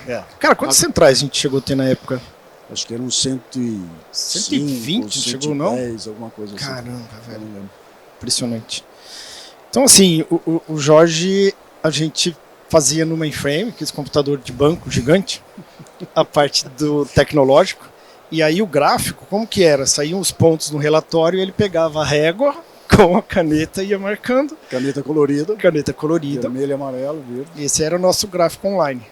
É. Cara, quantas centrais a gente chegou a ter na época? Acho que eram 105, 120, 110, chegou não? alguma coisa assim. Caramba, velho. Não lembro. Impressionante. Então, assim, o Jorge, a gente fazia no mainframe, aquele computador de banco gigante, a parte do tecnológico, e aí o gráfico, como que era? Saíam os pontos no relatório e ele pegava a régua com a caneta e ia marcando. Caneta colorida. Caneta colorida. Vermelho, amarelo, verde. Esse era o nosso gráfico online.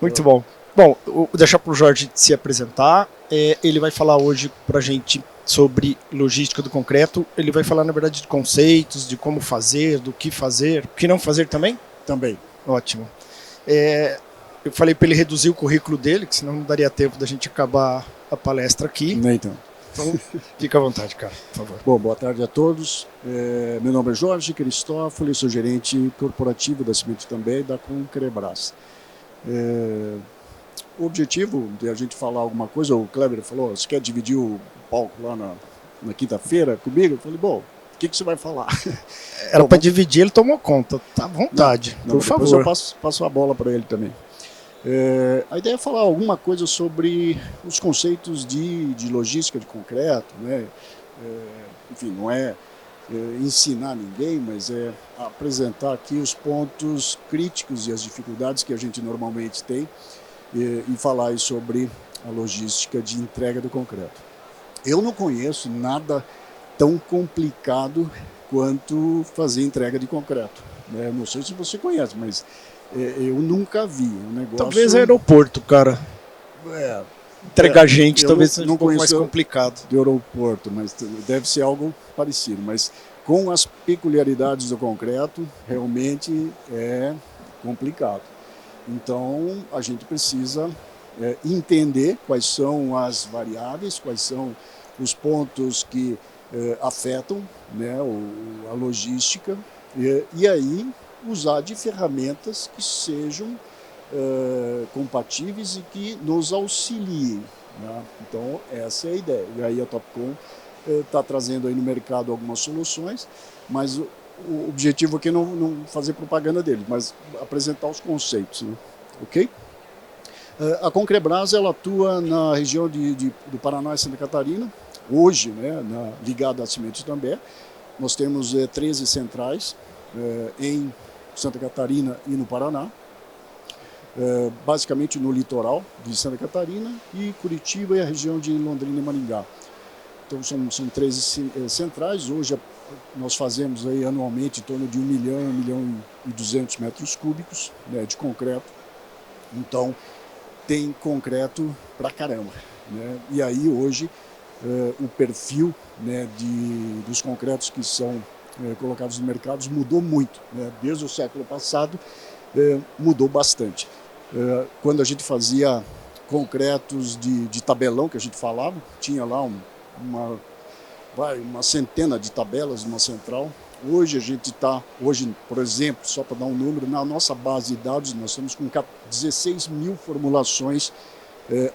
Muito bom. Bom, vou deixar para o Jorge se apresentar. Ele vai falar hoje para a gente sobre logística do concreto. Ele vai falar, na verdade, de conceitos, de como fazer, do que fazer, o que não fazer também? Também. Ótimo. Eu falei para ele reduzir o currículo dele, que senão não daria tempo da gente acabar a palestra aqui. Nem então. Então, fica à vontade, cara, por favor. Bom, boa tarde a todos. Meu nome é Jorge Cristófoli, sou gerente corporativo da Cimento também, da Concrebras. O objetivo de a gente falar alguma coisa, o Kleber falou, você quer dividir o palco lá na quinta-feira comigo? Eu falei, bom, o que você vai falar? Era para dividir, ele tomou conta, tá à vontade, por favor. Depois eu passo a bola para ele também. A ideia é falar alguma coisa sobre os conceitos de logística de concreto, né? Enfim, não é ensinar ninguém, mas é apresentar aqui os pontos críticos e as dificuldades que a gente normalmente tem e falar sobre a logística de entrega do concreto. Eu não conheço nada tão complicado quanto fazer entrega de concreto, né? Não sei se você conhece, mas eu nunca vi um negócio... Talvez aeroporto, cara. Entregar gente talvez seja um pouco mais complicado. De aeroporto, mas deve ser algo parecido. Mas com as peculiaridades do concreto, realmente é complicado. Então, a gente precisa entender quais são as variáveis, quais são os pontos que afetam, né, a logística, e aí usar de ferramentas que sejam compatíveis e que nos auxiliem, né? Então, essa é a ideia. E aí a Topcon está trazendo aí no mercado algumas soluções, mas o objetivo aqui é não fazer propaganda deles, mas apresentar os conceitos, né? Ok? A Concrebras, ela atua na região do Paraná e Santa Catarina, hoje, né, ligada a Cimento também. Nós temos 13 centrais em Santa Catarina e no Paraná, basicamente no litoral de Santa Catarina e Curitiba e a região de Londrina e Maringá. Então são 13 centrais. Hoje nós fazemos aí anualmente em torno de 1 milhão e 200 metros cúbicos, né, de concreto. Então tem concreto pra caramba, né? E aí hoje o perfil, né, dos concretos que são colocados no mercado mudou muito, né? Desde o século passado mudou bastante. Quando a gente fazia concretos de tabelão, que a gente falava, tinha lá uma centena de tabelas numa central. Hoje a gente está, por exemplo, só para dar um número, na nossa base de dados nós estamos com 16 mil formulações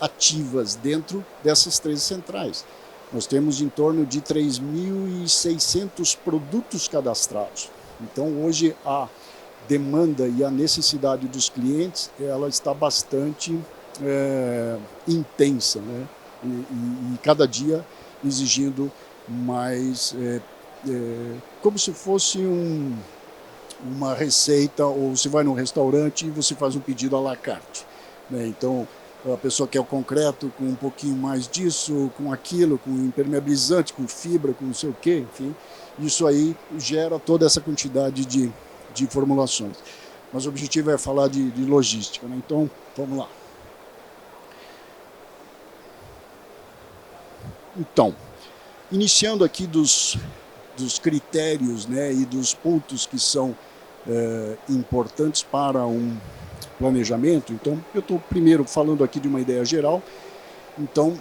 ativas dentro dessas 13 centrais. Nós temos em torno de 3.600 produtos cadastrados. Então hoje a demanda e a necessidade dos clientes, ela está bastante intensa, né? E cada dia exigindo mais, como se fosse uma receita, ou você vai num restaurante e você faz um pedido à la carte, né? Então a pessoa quer o concreto com um pouquinho mais disso, com aquilo, com impermeabilizante, com fibra, com não sei o quê, enfim. Isso aí gera toda essa quantidade de formulações. Mas o objetivo é falar de logística, né? Então, vamos lá. Então, iniciando aqui dos critérios, né, e dos pontos que são importantes para um planejamento. Então, eu estou primeiro falando aqui de uma ideia geral. Então,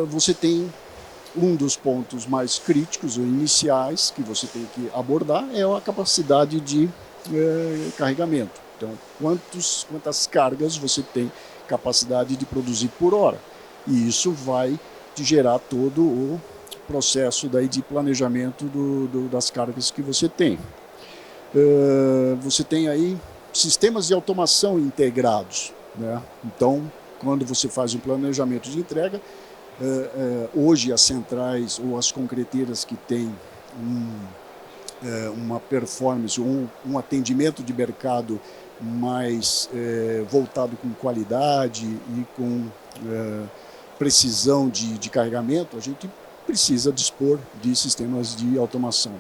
você tem um dos pontos mais críticos ou iniciais que você tem que abordar é a capacidade de carregamento. Então, quantas cargas você tem capacidade de produzir por hora. E isso vai te gerar todo o processo daí de planejamento das cargas que você tem. Você tem aí sistemas de automação integrados, né? Então, quando você faz um planejamento de entrega, hoje as centrais ou as concreteiras que têm uma performance, um atendimento de mercado mais voltado com qualidade e com precisão de carregamento, a gente precisa dispor de sistemas de automação.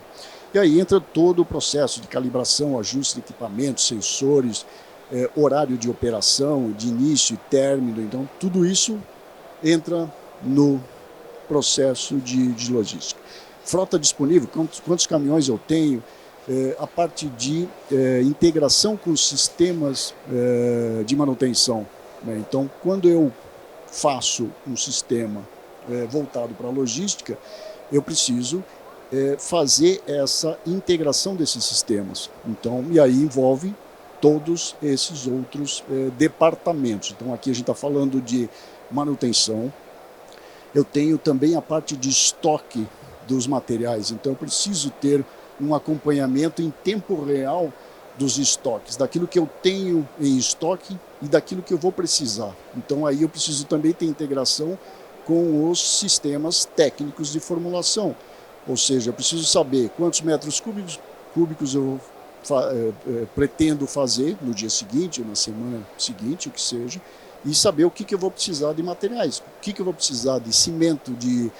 E aí entra todo o processo de calibração, ajuste de equipamentos, sensores, horário de operação, de início e término. Então, tudo isso entra no processo de logística. Frota disponível, quantos caminhões eu tenho, a parte de integração com os sistemas de manutenção, né? Então, quando eu faço um sistema voltado para a logística, eu preciso fazer essa integração desses sistemas. Então, e aí envolve todos esses outros departamentos. Então, aqui a gente está falando de manutenção. Eu tenho também a parte de estoque dos materiais. Então, eu preciso ter um acompanhamento em tempo real dos estoques, daquilo que eu tenho em estoque e daquilo que eu vou precisar. Então, aí eu preciso também ter integração com os sistemas técnicos de formulação. Ou seja, eu preciso saber quantos metros cúbicos eu pretendo fazer no dia seguinte, ou na semana seguinte, o que seja, e saber o que eu vou precisar de materiais, o que eu vou precisar de cimento, de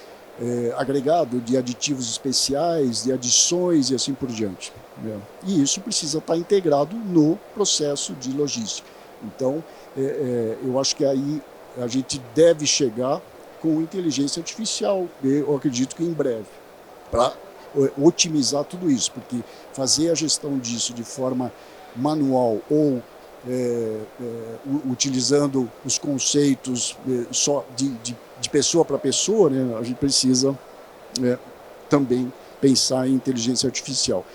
agregado, de aditivos especiais, de adições e assim por diante, né? E isso precisa estar integrado no processo de logística. Então, eu acho que aí a gente deve chegar com inteligência artificial, eu acredito que em breve, para otimizar tudo isso, porque fazer a gestão disso de forma manual ou utilizando os conceitos só de pessoa para pessoa, né, a gente precisa também pensar em inteligência artificial.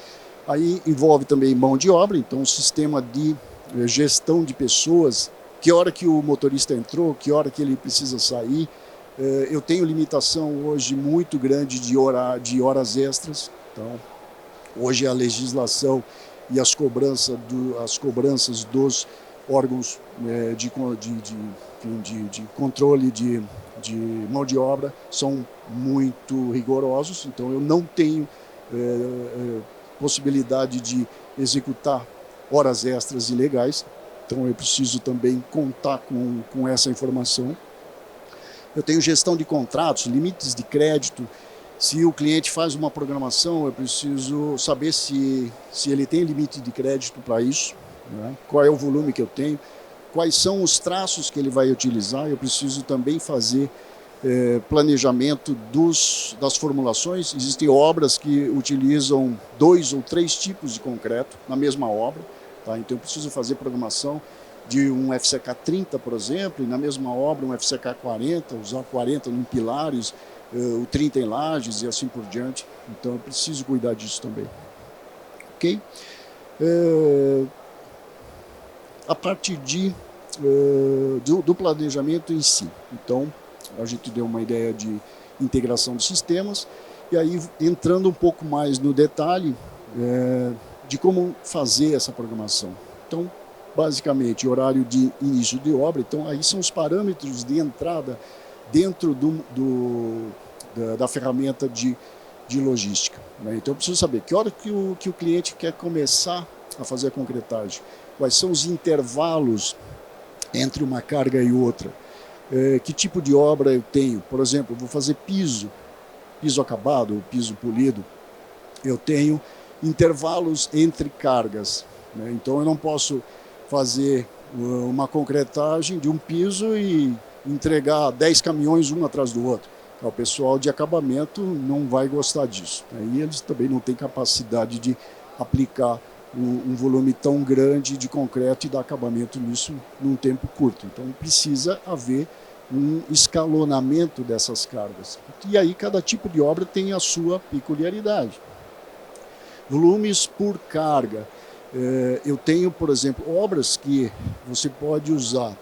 Aí envolve também mão de obra, então um sistema de gestão de pessoas, que hora que o motorista entrou, que hora que ele precisa sair. Eu tenho limitação hoje muito grande de horas extras. Então, hoje a legislação e as cobranças dos órgãos de controle de mão de obra são muito rigorosos. Então, eu não tenho possibilidade de executar horas extras ilegais. Então, eu preciso também contar com essa informação. Eu tenho gestão de contratos, limites de crédito. Se o cliente faz uma programação, eu preciso saber se ele tem limite de crédito para isso, né? Qual é o volume que eu tenho, quais são os traços que ele vai utilizar. Eu preciso também fazer planejamento das formulações. Existem obras que utilizam 2 ou 3 tipos de concreto na mesma obra, tá? Então eu preciso fazer programação de um FCK 30, por exemplo, e na mesma obra um FCK 40, usar 40 em pilares, o 30 em lajes e assim por diante. Então eu preciso cuidar disso também. Ok? A parte do planejamento em si. Então, a gente deu uma ideia de integração de sistemas, e aí entrando um pouco mais no detalhe de como fazer essa programação. Então, basicamente, horário de início de obra. Então, aí são os parâmetros de entrada dentro da ferramenta de logística, né? Então, eu preciso saber que hora que o cliente quer começar a fazer a concretagem, quais são os intervalos entre uma carga e outra, que tipo de obra eu tenho. Por exemplo, eu vou fazer piso acabado, piso polido, eu tenho intervalos entre cargas, né? Então, eu não posso fazer uma concretagem de um piso e entregar 10 caminhões um atrás do outro. O pessoal de acabamento não vai gostar disso, né? E eles também não têm capacidade de aplicar um volume tão grande de concreto e dar acabamento nisso num tempo curto. Então precisa haver um escalonamento dessas cargas. E aí cada tipo de obra tem a sua peculiaridade. Volumes por carga. Eu tenho, por exemplo, obras que você pode usar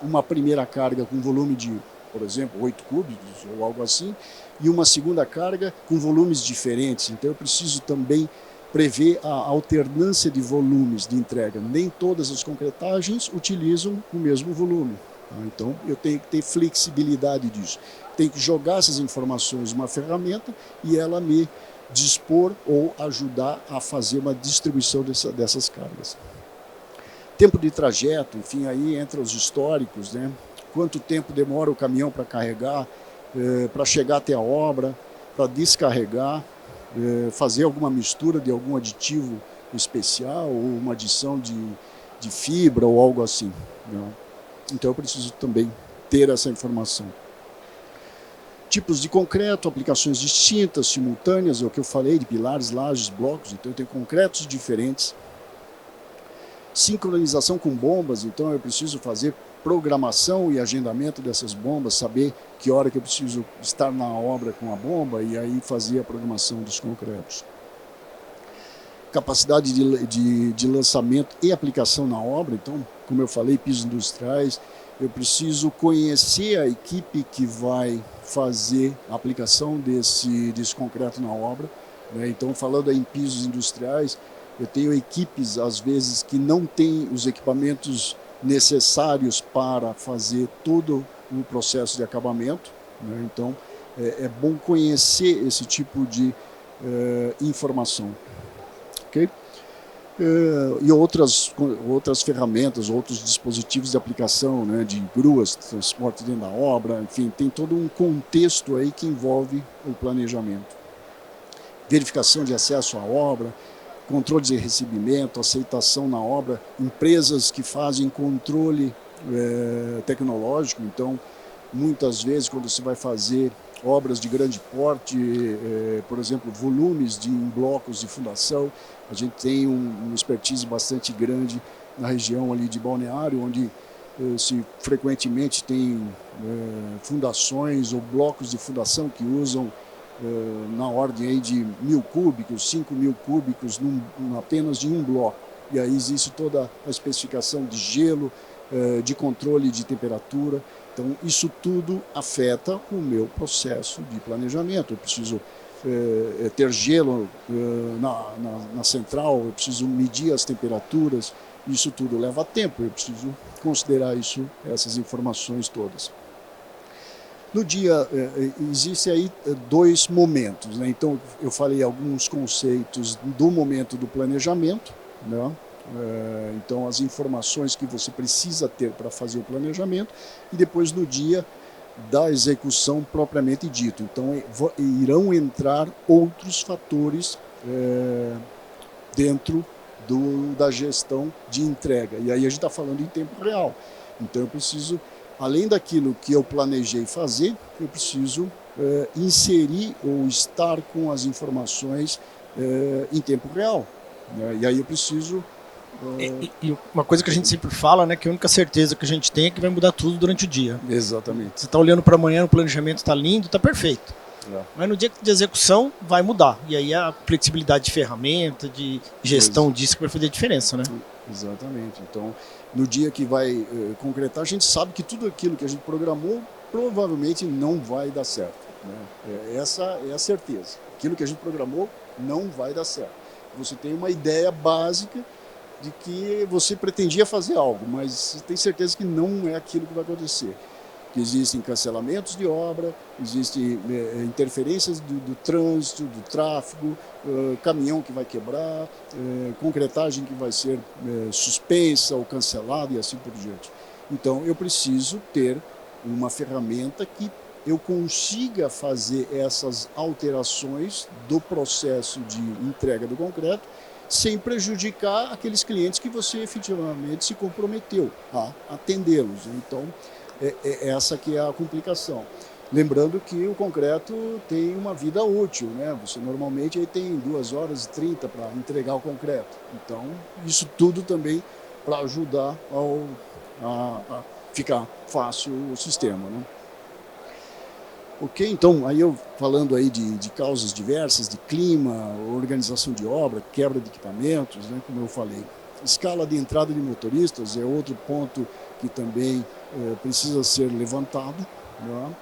uma primeira carga com volume de, por exemplo, 8 cúbicos ou algo assim, e uma segunda carga com volumes diferentes. Então eu preciso também prevê a alternância de volumes de entrega. Nem todas as concretagens utilizam o mesmo volume. Então, eu tenho que ter flexibilidade disso. Tenho que jogar essas informações numa ferramenta e ela me dispor ou ajudar a fazer uma distribuição dessas cargas. Tempo de trajeto, enfim, aí entra os históricos, né? Quanto tempo demora o caminhão para carregar, para chegar até a obra, para descarregar, fazer alguma mistura de algum aditivo especial ou uma adição de fibra ou algo assim, né? Então eu preciso também ter essa informação. Tipos de concreto, aplicações distintas, simultâneas, é o que eu falei, de pilares, lajes, blocos, então eu tenho concretos diferentes. Sincronização com bombas, então eu preciso fazer programação e agendamento dessas bombas, saber que hora que eu preciso estar na obra com a bomba e aí fazer a programação dos concretos. Capacidade de lançamento e aplicação na obra, então, como eu falei, pisos industriais, eu preciso conhecer a equipe que vai fazer a aplicação desse concreto na obra, né? Então, falando aí em pisos industriais, eu tenho equipes, às vezes, que não têm os equipamentos necessários para fazer todo o processo de acabamento, né? Então, é bom conhecer esse tipo de informação. Okay? E outras ferramentas, outros dispositivos de aplicação, né, de gruas, transporte dentro da obra, enfim, tem todo um contexto aí que envolve o planejamento. Verificação de acesso à obra, controle de recebimento, aceitação na obra, empresas que fazem controle tecnológico, então, muitas vezes, quando você vai fazer obras de grande porte, por exemplo, volumes em blocos de fundação, a gente tem uma expertise bastante grande na região ali de Balneário, onde se frequentemente tem fundações ou blocos de fundação que usam na ordem aí de 1.000 cúbicos, 5.000 cúbicos apenas de um bloco. E aí existe toda a especificação de gelo, de controle de temperatura. Então, isso tudo afeta o meu processo de planejamento. Eu preciso ter gelo na central, eu preciso medir as temperaturas, isso tudo leva tempo, eu preciso considerar essas informações todas. No dia, existem aí dois momentos, né? Então, eu falei alguns conceitos do momento do planejamento, né? Então, as informações que você precisa ter para fazer o planejamento, e depois no dia da execução propriamente dito. Então, irão entrar outros fatores dentro da gestão de entrega. E aí a gente está falando em tempo real. Então, eu preciso, além daquilo que eu planejei fazer, eu preciso inserir ou estar com as informações em tempo real, né? E aí eu preciso... E uma coisa que a gente sempre fala, né, que a única certeza que a gente tem é que vai mudar tudo durante o dia. Exatamente. Você está olhando para amanhã, o planejamento está lindo, está perfeito. Mas no dia de execução vai mudar. E aí a flexibilidade de ferramenta, de gestão disso que vai fazer a diferença, né? Exatamente. Então, no dia que vai concretar, a gente sabe que tudo aquilo que a gente programou provavelmente não vai dar certo, né? Essa é a certeza. Aquilo que a gente programou não vai dar certo. Você tem uma ideia básica de que você pretendia fazer algo, mas você tem certeza que não é aquilo que vai acontecer. Que existem cancelamentos de obra, existem interferências do trânsito, do tráfego, caminhão que vai quebrar, concretagem que vai ser suspensa ou cancelada e assim por diante. Então, eu preciso ter uma ferramenta que eu consiga fazer essas alterações do processo de entrega do concreto sem prejudicar aqueles clientes que você efetivamente se comprometeu a atendê-los. Então, essa que é a complicação. Lembrando que o concreto tem uma vida útil, né? Você normalmente aí tem 2h30 para entregar o concreto. Então, isso tudo também para ajudar a ficar fácil o sistema, né? Ok, então, aí eu falando aí de causas diversas, de clima, organização de obra, quebra de equipamentos, né, como eu falei. Escala de entrada de motoristas é outro ponto que também precisa ser levantado, né?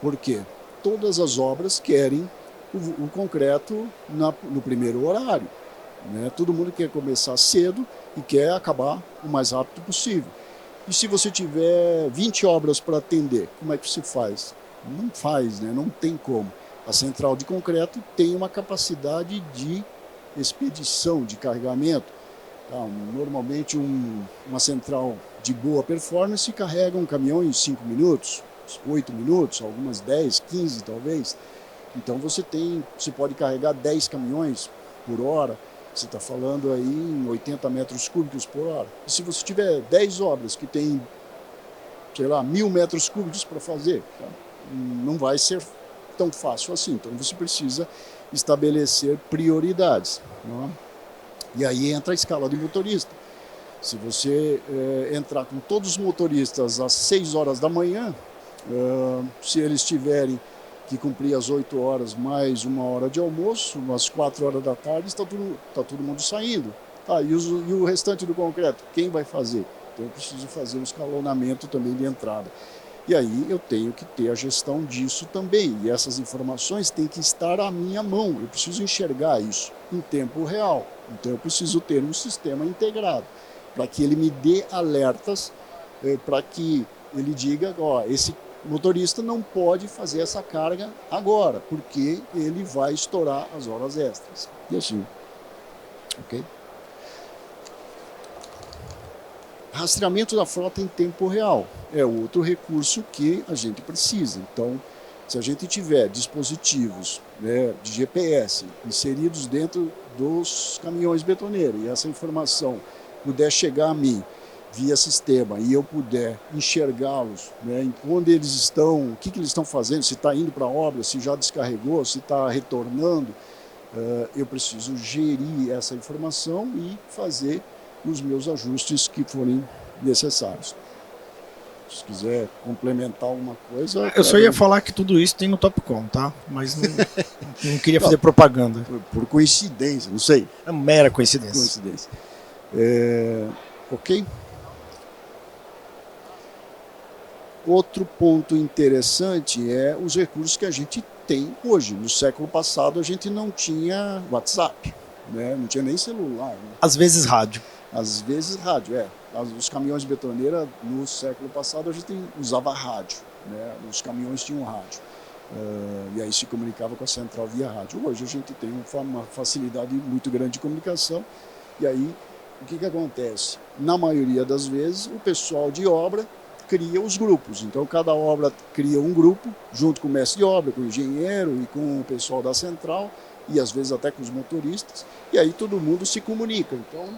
Porque todas as obras querem o concreto no primeiro horário. Né? Todo mundo quer começar cedo e quer acabar o mais rápido possível. E se você tiver 20 obras para atender, como é que você faz? Não faz, né? Não tem como. A central de concreto tem uma capacidade de expedição, de carregamento. Tá? Normalmente uma central de boa performance carrega um caminhão em 5 minutos, 8 minutos, algumas 10, 15 talvez. Então você pode carregar 10 caminhões por hora. Você está falando aí em 80 metros cúbicos por hora. E se você tiver 10 obras que tem, sei lá, 1.000 metros cúbicos para fazer, tá? Não vai ser tão fácil assim. Então você precisa estabelecer prioridades. Né? E aí entra a escala de motorista. Se você entrar com todos os motoristas às 6 horas da manhã, se eles tiverem que cumprir as 8 horas mais 1 hora de almoço, às 4 horas da tarde está todo mundo saindo. Tá, e o restante do concreto, quem vai fazer? Então eu preciso fazer um escalonamento também de entrada. E aí eu tenho que ter a gestão disso também. E essas informações têm que estar à minha mão. Eu preciso enxergar isso em tempo real. Então eu preciso ter um sistema integrado para que ele me dê alertas, para que ele diga, ó, esse motorista não pode fazer essa carga agora, porque ele vai estourar as horas extras. E assim, ok? Rastreamento da frota em tempo real é outro recurso que a gente precisa. Então, se a gente tiver dispositivos, né, de GPS inseridos dentro dos caminhões betoneiros e essa informação puder chegar a mim via sistema e eu puder enxergá-los, né, onde eles estão, o que eles estão fazendo, se está indo para a obra, se já descarregou, se está retornando, eu preciso gerir essa informação e fazer os meus ajustes que forem necessários. Se quiser complementar alguma coisa... Eu só ia falar que tudo isso tem no Topcom, tá? Mas não queria fazer propaganda. Por coincidência, não sei. É mera coincidência. Ok? Outro ponto interessante é os recursos que a gente tem hoje. No século passado a gente não tinha WhatsApp, né? Não tinha nem celular. Né? Às vezes rádio. Às vezes rádio, Os caminhões de betoneira no século passado a gente usava rádio, né? Os caminhões tinham rádio. E aí se comunicava com a central via rádio. Hoje a gente tem uma facilidade muito grande de comunicação. E aí o que acontece? Na maioria das vezes o pessoal de obra cria os grupos. Então cada obra cria um grupo junto com o mestre de obra, com o engenheiro e com o pessoal da central e às vezes até com os motoristas, e aí todo mundo se comunica. Então,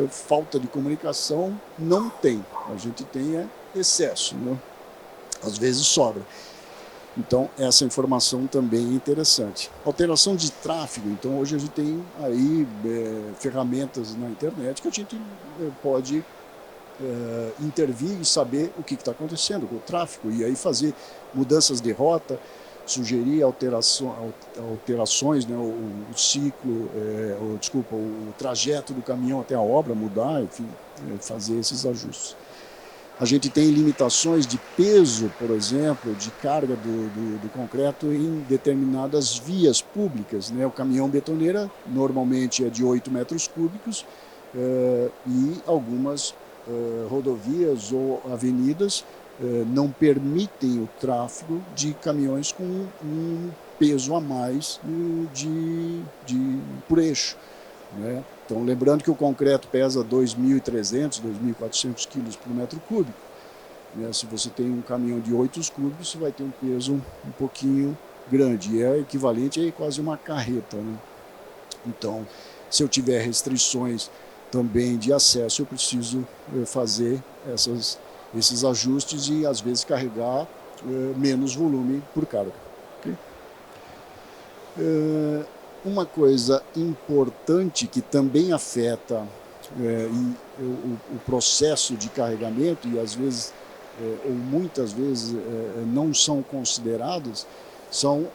falta de comunicação não tem. A gente tem excesso, né? Às vezes sobra. Então, essa informação também é interessante. Alteração de tráfego. Então, hoje a gente tem aí ferramentas na internet que a gente pode intervir e saber o que está acontecendo com o tráfego, e aí fazer mudanças de rota, sugerir alterações, né, o ciclo, o trajeto do caminhão até a obra, mudar, enfim, fazer esses ajustes. A gente tem limitações de peso, por exemplo, de carga do concreto em determinadas vias públicas, né? O caminhão betoneira normalmente é de 8 metros cúbicos e algumas rodovias ou avenidas não permitem o tráfego de caminhões com um peso a mais por eixo, né? Então, lembrando que o concreto pesa 2.300, 2.400 quilos por metro cúbico, né? Se você tem um caminhão de 8 cúbicos, você vai ter um peso um pouquinho grande, e é equivalente a quase uma carreta, né? Então, se eu tiver restrições também de acesso, eu preciso fazer esses ajustes e, às vezes, carregar menos volume por carga. Okay? Uma coisa importante que também afeta o processo de carregamento e, às vezes, ou muitas vezes, não são consideradas, são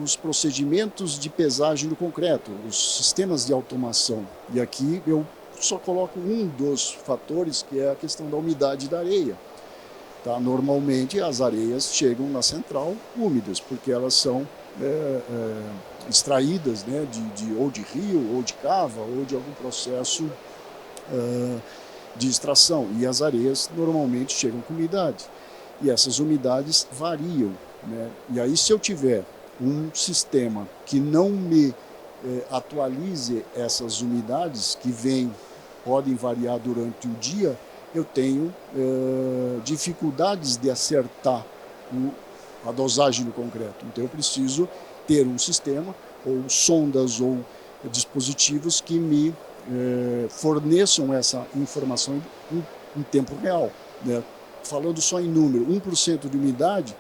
os procedimentos de pesagem do concreto, os sistemas de automação. E aqui eu só coloco um dos fatores, que é a questão da umidade da areia. Tá? Normalmente as areias chegam na central úmidas, porque elas são extraídas, né, ou de rio, ou de cava, ou de algum processo de extração. E as areias normalmente chegam com umidade. E essas umidades variam. Né? E aí, se eu tiver um sistema que não me atualize essas umidades, que podem variar durante o dia, eu tenho dificuldades de acertar a dosagem do concreto. Então eu preciso ter um sistema, ou sondas, ou dispositivos que me forneçam essa informação em tempo real. Né? Falando só em número, 1% de umidade,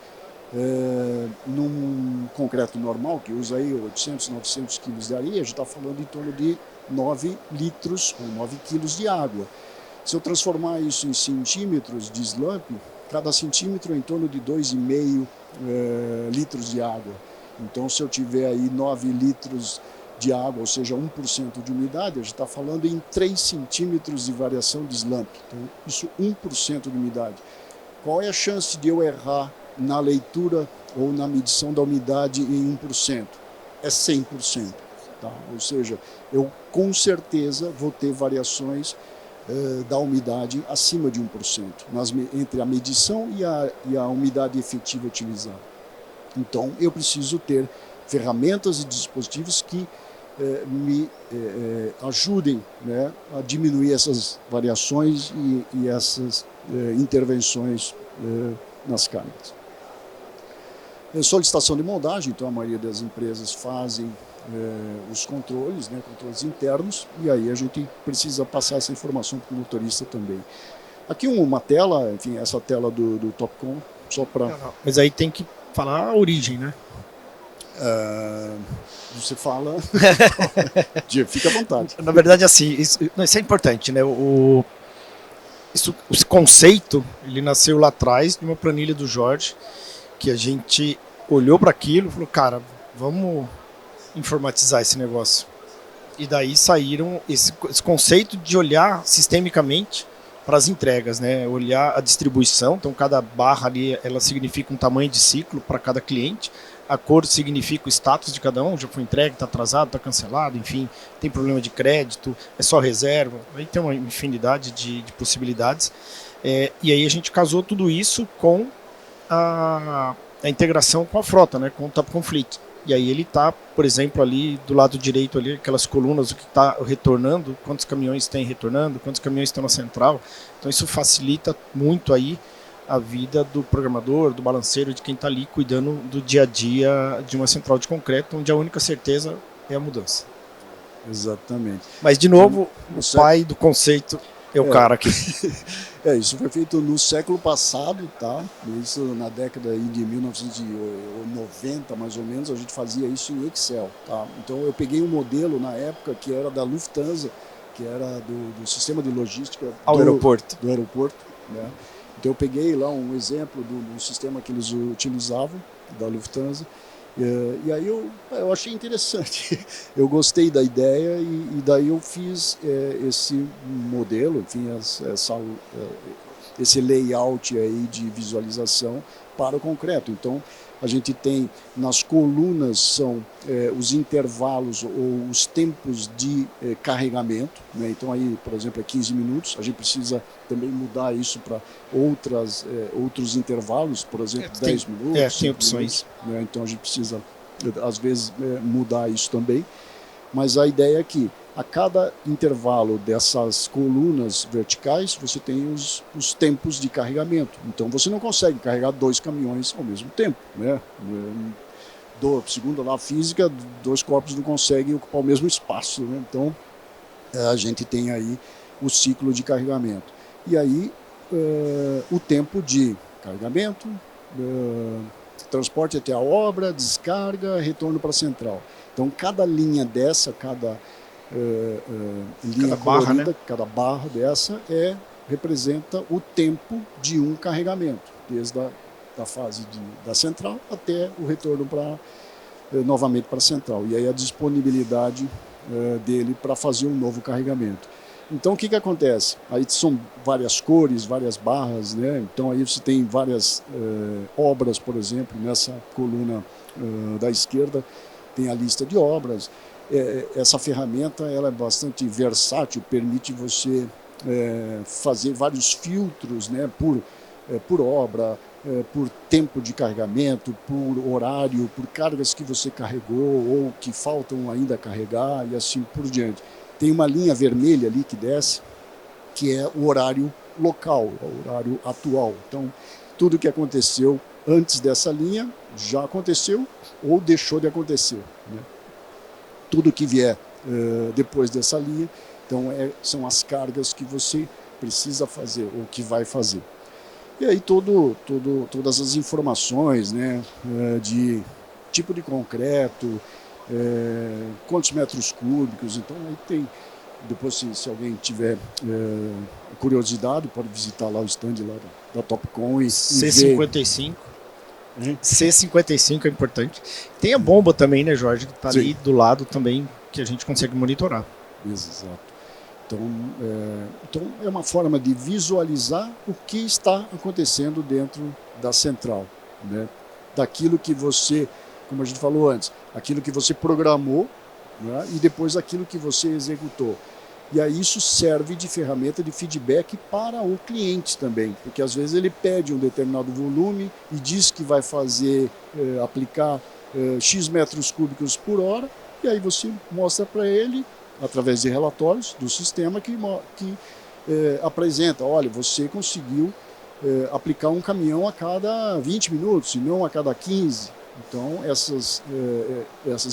num concreto normal, que usa aí 800, 900 quilos de areia, a gente está falando em torno de 9 litros ou 9 quilos de água. Se eu transformar isso em centímetros de slump, cada centímetro é em torno de 2,5 litros de água. Então, se eu tiver aí 9 litros de água, ou seja, 1% de umidade, a gente está falando em 3 centímetros de variação de slump. Então, isso 1% de umidade. Qual é a chance de eu errar na leitura ou na medição da umidade em 1%? É 100%. Tá? Ou seja, eu com certeza vou ter variações da umidade acima de 1%, entre a medição e a umidade efetiva utilizada. Então, eu preciso ter ferramentas e dispositivos que me ajudem, né, a diminuir essas variações e essas intervenções nas cargas. Solicitação de moldagem, então a maioria das empresas fazem os controles, né, controles internos, e aí a gente precisa passar essa informação para o motorista também. Aqui uma tela, enfim, essa tela do Topcon, só para... Mas aí tem que falar a origem, né? Você fala... Fica à vontade. Na verdade, assim, isso é importante, né? O conceito, ele nasceu lá atrás de uma planilha do Jorge, que a gente olhou para aquilo e falou, cara, vamos informatizar esse negócio. E daí saíram esse conceito de olhar sistemicamente para as entregas, né? Olhar a distribuição, então cada barra ali, ela significa um tamanho de ciclo para cada cliente, a cor significa o status de cada um, já foi entregue, está atrasado, está cancelado, enfim, tem problema de crédito, é só reserva, aí tem uma infinidade de possibilidades. E aí a gente casou tudo isso com a integração com a frota, né, com o Topcon Fleet. E aí ele está, por exemplo, ali do lado direito, ali, aquelas colunas, o que está retornando, quantos caminhões tem retornando, quantos caminhões estão na central. Então isso facilita muito aí a vida do programador, do balanceiro, de quem está ali cuidando do dia a dia de uma central de concreto, onde a única certeza é a mudança. Exatamente. Mas, de novo, o pai do conceito é o cara aqui. Isso foi feito no século passado, tá? Isso na década de 1990, mais ou menos, a gente fazia isso em Excel, tá? Então eu peguei um modelo na época que era da Lufthansa, que era do sistema de logística do aeroporto, né? Então eu peguei lá um exemplo do sistema que eles utilizavam, da Lufthansa, e aí eu achei interessante. Eu gostei da ideia e daí eu fiz esse modelo, enfim, esse layout aí de visualização para o concreto. Então a gente tem nas colunas são os intervalos ou os tempos de carregamento, né? Então aí, por exemplo, é 15 minutos, a gente precisa também mudar isso para outros intervalos, por exemplo, 10 minutos. Tem opções. Minutos, né? Então a gente precisa, às vezes, mudar isso também. Mas a ideia é que a cada intervalo dessas colunas verticais, você tem os tempos de carregamento. Então você não consegue carregar 2 caminhões ao mesmo tempo, né? Segundo a física, 2 corpos não conseguem ocupar o mesmo espaço, né? Então a gente tem aí o ciclo de carregamento. E aí o tempo de carregamento, transporte até a obra, descarga, retorno para a central. Então cada linha dessa, cada linha colorida, né? Cada barra dessa representa o tempo de um carregamento, desde a fase da central até o retorno novamente para a central. E aí a disponibilidade dele para fazer um novo carregamento. Então o que acontece? Aí são várias cores, várias barras, né? Então aí você tem várias obras, por exemplo, nessa coluna da esquerda tem a lista de obras. Essa ferramenta ela é bastante versátil, permite você fazer vários filtros, né? Por obra, por tempo de carregamento, por horário, por cargas que você carregou ou que faltam ainda carregar e assim por diante. Tem uma linha vermelha ali que desce, que é o horário local, o horário atual. Então, tudo que aconteceu antes dessa linha já aconteceu ou deixou de acontecer, né? Tudo que vier depois dessa linha, então são as cargas que você precisa fazer ou que vai fazer. E aí todas as informações, né, de tipo de concreto, quantos metros cúbicos, então aí tem, depois se alguém tiver curiosidade, pode visitar lá o stand lá da Topcon e C55. C55 é importante. Tem a bomba também, né, Jorge, que está ali do lado também, que a gente consegue monitorar. Exato. Então é uma forma de visualizar o que está acontecendo dentro da central, né? Daquilo que você, como a gente falou antes, aquilo que você programou, né? E depois aquilo que você executou. E aí isso serve de ferramenta de feedback para o cliente também, porque às vezes ele pede um determinado volume e diz que vai fazer, aplicar X metros cúbicos por hora, e aí você mostra para ele, através de relatórios do sistema que apresenta, olha, você conseguiu aplicar um caminhão a cada 20 minutos e não a cada 15. Então, essas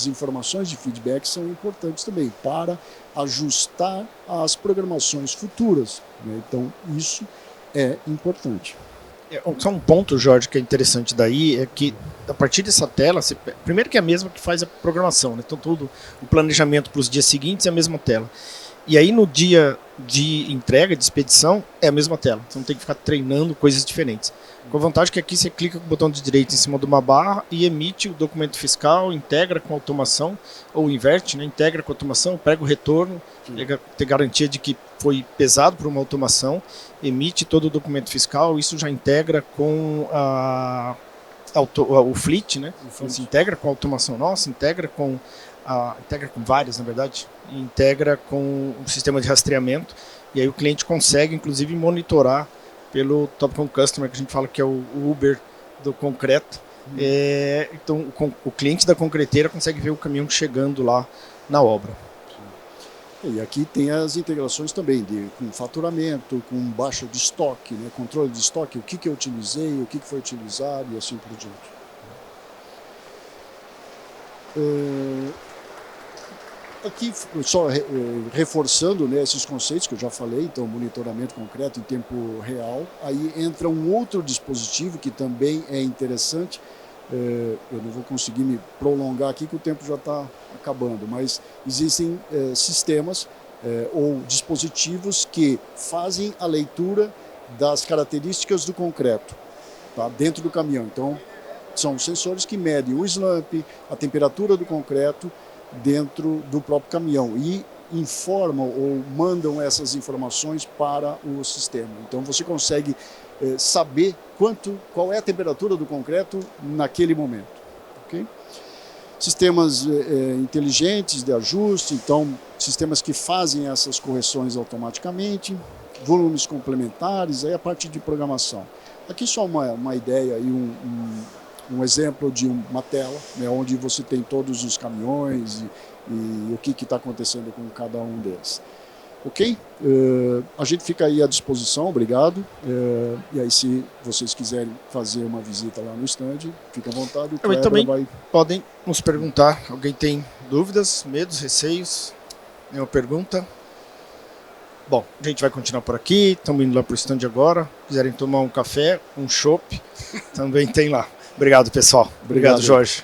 informações de feedback são importantes também para ajustar as programações futuras, né? Então, isso é importante. Só um ponto, Jorge, que é interessante daí, é que a partir dessa tela, primeiro que é a mesma que faz a programação, né? Então todo o planejamento para os dias seguintes é a mesma tela. E aí no dia de entrega, de expedição, é a mesma tela. Você não tem que ficar treinando coisas diferentes. Com a vantagem que aqui você clica com o botão de direita em cima de uma barra e emite o documento fiscal, integra com a automação, ou inverte, né? Integra com a automação, pega o retorno, ter garantia de que foi pesado por uma automação, emite todo o documento fiscal, isso já integra com o fleet, né? Então, se integra com a automação nossa, integra com várias, na verdade, e integra com o sistema de rastreamento, e aí o cliente consegue, inclusive, monitorar pelo Topcon Customer, que a gente fala que é o Uber do concreto. Então, o cliente da concreteira consegue ver o caminhão chegando lá na obra. E aqui tem as integrações também com faturamento, com baixa de estoque, né? Controle de estoque, o que eu utilizei, o que foi utilizado e assim por diante. Aqui, só reforçando, né, esses conceitos que eu já falei, então monitoramento concreto em tempo real, aí entra um outro dispositivo que também é interessante. Eu não vou conseguir me prolongar aqui que o tempo já está acabando, mas existem sistemas ou dispositivos que fazem a leitura das características do concreto, tá, dentro do caminhão. Então, são sensores que medem o slump, a temperatura do concreto dentro do próprio caminhão e informam ou mandam essas informações para o sistema. Então você consegue saber qual é a temperatura do concreto naquele momento. Okay? Sistemas inteligentes de ajuste, então sistemas que fazem essas correções automaticamente, volumes complementares, aí a parte de programação. Aqui só uma ideia e um exemplo de uma tela, né, onde você tem todos os caminhões e o que está acontecendo com cada um deles. Ok? A gente fica aí à disposição, obrigado. E aí, se vocês quiserem fazer uma visita lá no stand, fica à vontade. O também podem nos perguntar. Alguém tem dúvidas, medos, receios? Nenhuma pergunta? Bom, a gente vai continuar por aqui. Estamos indo lá para o stand agora. Se quiserem tomar um café, um chopp, também tem lá. Obrigado, pessoal. Obrigado, Jorge.